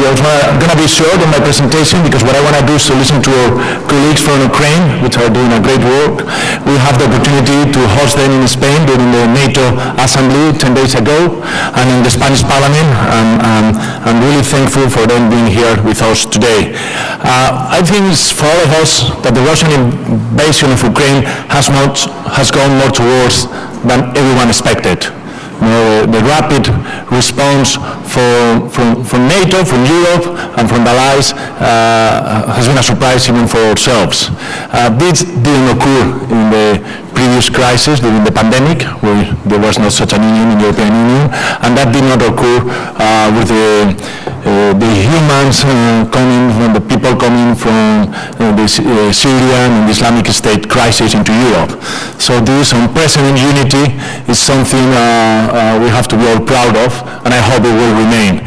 I'm going to be short in my presentation because what I want to do is to listen to our colleagues from Ukraine, which are doing a great work. We have the opportunity to host them in Spain during the NATO Assembly 10 days ago, and in the Spanish Parliament. I'm really thankful for them being here with us today. I think it's for all of us that the Russian invasion of Ukraine has gone more towards than everyone expected. The rapid response from NATO, from Europe, and from the allies has been a surprise even for ourselves. This didn't occur in the previous crisis during the pandemic, where there was not such an union in the European Union, and that did not occur with the humans coming from the people coming from the Syrian and Islamic State crisis into Europe. So this unprecedented unity is something we have to be all proud of, and I hope it will remain.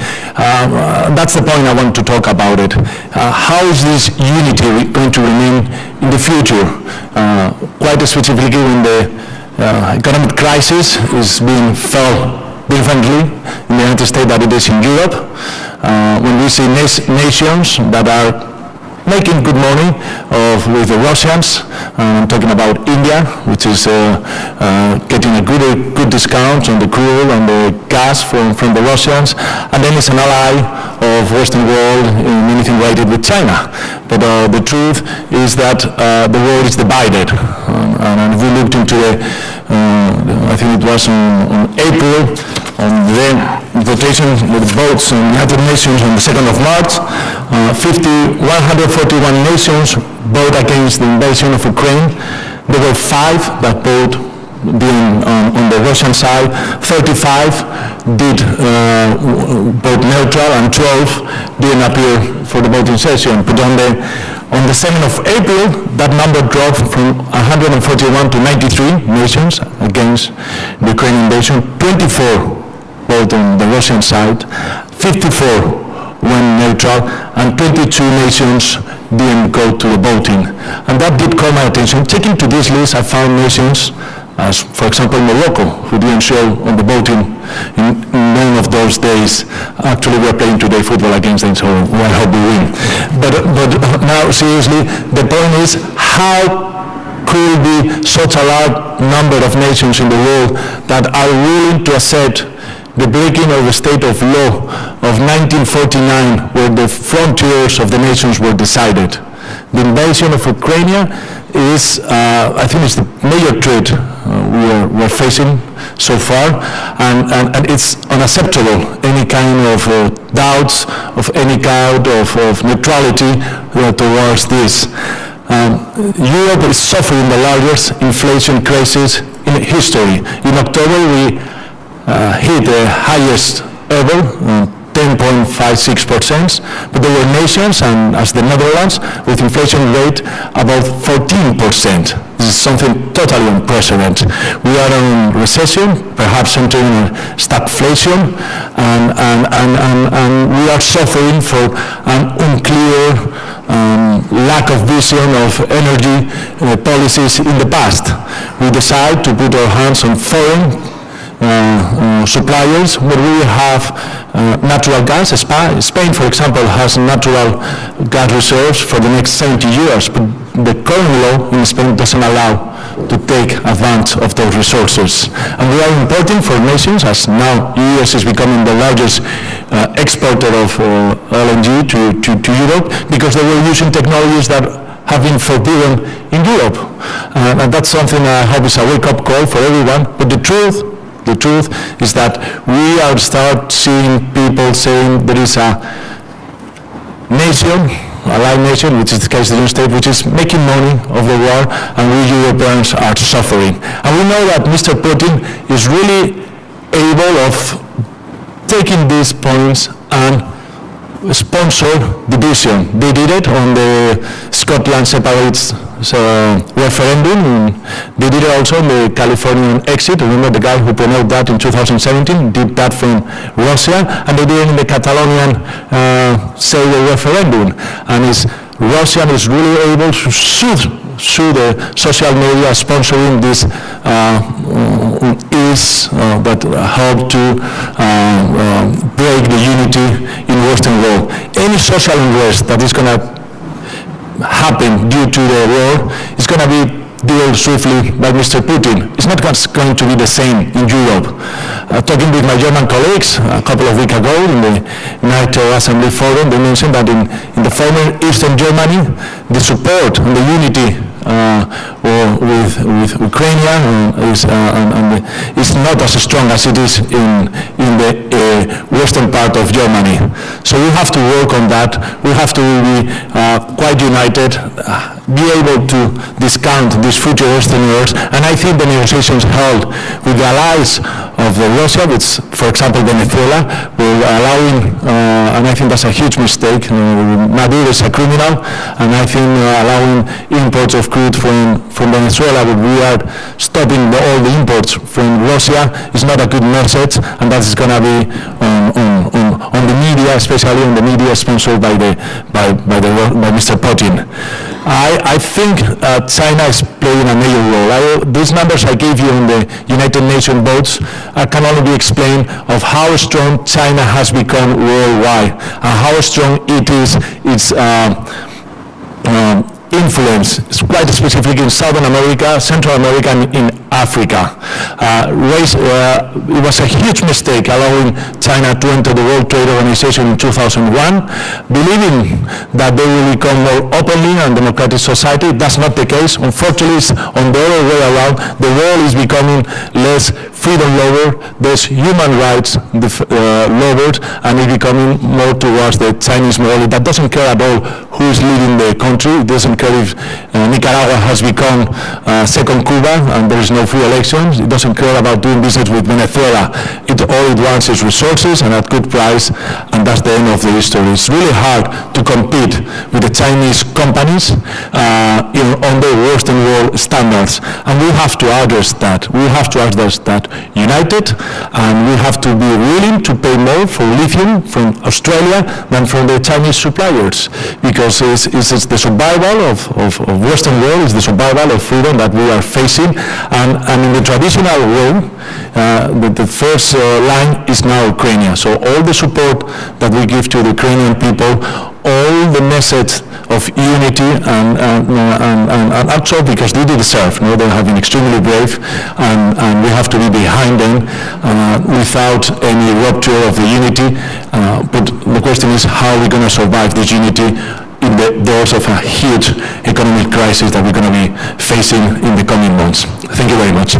That's the point I want to talk about it. How is this unity going to remain in the future? Quite specifically when the economic crisis is being felt differently in the United States than it is in Europe. When we see nations that are making good money with the Russians, I'm talking about India, which is getting a good discount on the crude and the gas from the Russians, and then it's an ally of Western world in anything related with China. But the truth is that the world is divided, and if we looked into I think it was on April, on the votation with votes in the United Nations on the 2nd of March, 141 nations voted against the invasion of Ukraine. There were 5 that voted on the Russian side, 35 did vote neutral, and 12 didn't appear for the voting session. But on the 2nd of April, that number dropped from 141 to 93 nations against the Ukrainian invasion. 24 voted on the Russian side, 54 went neutral, and 22 nations didn't go to the voting. And that did call my attention. Taking to this list, I found nations, as for example Morocco, who didn't show on the voting in none of those days. Actually, we're playing today football against them, so I hope we win. But now, seriously, the point is, how could be such a large number of nations in the world that are willing to accept the breaking of the state of law of 1949, where the frontiers of the nations were decided? The invasion of Ukraine is, I think, it's the major threat we're facing so far, and it's unacceptable. Any kind of doubts, of any kind of neutrality towards this. Europe is suffering the largest inflation crisis in history. In October, we hit the highest ever, 10.56%, but there were nations, and as the Netherlands, with inflation rate about 14%. This is something totally unprecedented. We are in recession, perhaps entering stagflation, and we are suffering for an unclear lack of vision of energy policies in the past. We decide to put our hands on foreign suppliers, where we have natural gas. Spain, for example, has natural gas reserves for the next 70 years, but the current law in Spain doesn't allow to take advantage of those resources. And we are importing for nations, as now US is becoming the largest exporter of LNG to Europe, because they were using technologies that have been forbidden in Europe. And that's something I hope is a wake-up call for everyone. But the truth is that we are start seeing people saying there is a nation, allied nation, which is the case of the United States, which is making money of the war, and we Europeans are suffering. And we know that Mr. Putin is really able of taking these points and sponsor division. They did it on the Scotland separates referendum. They did it also on the Californian exit. Remember the guy who promoted that in 2017 did that from Russia, and they did it in the Catalonian referendum. And Russia is really able to sue the social media sponsoring this ties that help to break the unity in Western world. Any social unrest that is going to happen due to the war is going to be dealt swiftly by Mr. Putin. It's not going to be the same in Europe. Talking with my German colleagues a couple of weeks ago in the NATO Assembly Forum, they mentioned that in the former Eastern Germany, the support and the unity with Ukraine is not as strong as it is in the western part of Germany. So we have to work on that. We have to be quite united, be able to discount these future Western wars, and I think the negotiations held with the allies of Russia, which, for example, Venezuela, will allowing, and I think that's a huge mistake. Maduro is a criminal, and I think allowing imports of crude from Venezuela, when we are stopping all the imports from Russia, is not a good message, and that is going to be on the media, especially on the media sponsored by Mr. Putin. I think China is playing a major role. These numbers I gave you on the United Nations votes can only be explained of how strong China has become worldwide and how strong it is its influence, quite specifically in Southern America, Central America, and in Africa. It was a huge mistake allowing China to enter the World Trade Organization in 2001, believing that they will become more openly and democratic society. That's not the case. Unfortunately, it's on the other way around. The world is becoming less freedom lover, there's human rights lowered, and it's becoming more towards the Chinese model that doesn't care at all who is leading the country. It doesn't care if Nicaragua has become second Cuba and there is no free elections. It doesn't care about doing business with Venezuela. All it wants is resources and at good price, and that's the end of the history. It's really hard to compete with the Chinese companies on the Western world standards, and we have to address that. We have to address that united, and we have to be willing to pay more for lithium from Australia than from the Chinese suppliers, because it's the survival of Western world, is the survival of freedom that we are facing, and in the traditional world, the first line is now Ukraine. So all the support that we give to the Ukrainian people, all the message of unity and also because they deserve, they have been extremely brave, and we have to be behind them without any rupture of the unity. But the question is how we're going to survive this unity in the doors of a huge economic crisis that we're going to be facing in the coming months. Thank you very much.